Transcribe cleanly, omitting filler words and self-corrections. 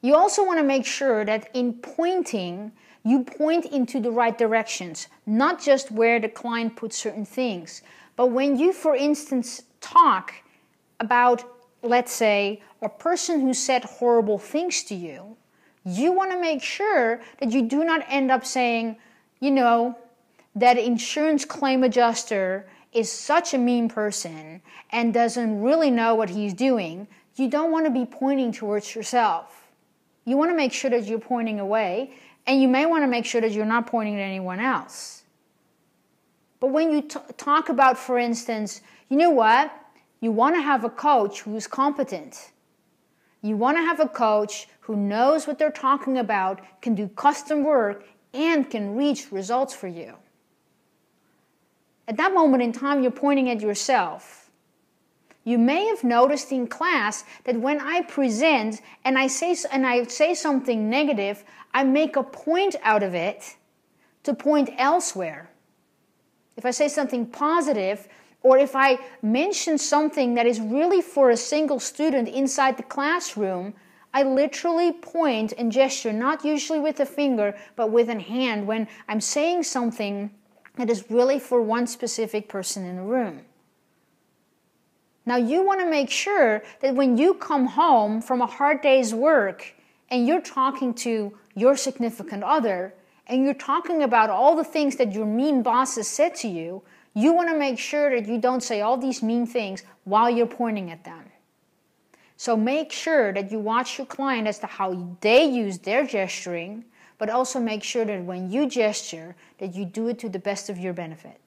You also want to make sure that in pointing, you point into the right directions, not just where the client puts certain things. But when you, for instance, talk about, let's say, a person who said horrible things to you, you want to make sure that you do not end up saying, you know, that insurance claim adjuster is such a mean person and doesn't really know what he's doing. You don't want to be pointing towards yourself. You want to make sure that you're pointing away, and you may want to make sure that you're not pointing at anyone else. But when you talk about, for instance, you know what? You want to have a coach who's competent. You want to have a coach who knows what they're talking about, can do custom work, and can reach results for you. At that moment in time, you're pointing at yourself. You may have noticed in class that when I present and I say something negative, I make a point out of it to point elsewhere. If I say something positive, or if I mention something that is really for a single student inside the classroom, I literally point and gesture, not usually with a finger, but with a hand when I'm saying something that is really for one specific person in the room. Now you want to make sure that when you come home from a hard day's work and you're talking to your significant other and you're talking about all the things that your mean boss has said to you, you want to make sure that you don't say all these mean things while you're pointing at them. So make sure that you watch your client as to how they use their gesturing, but also make sure that when you gesture, that you do it to the best of your benefit.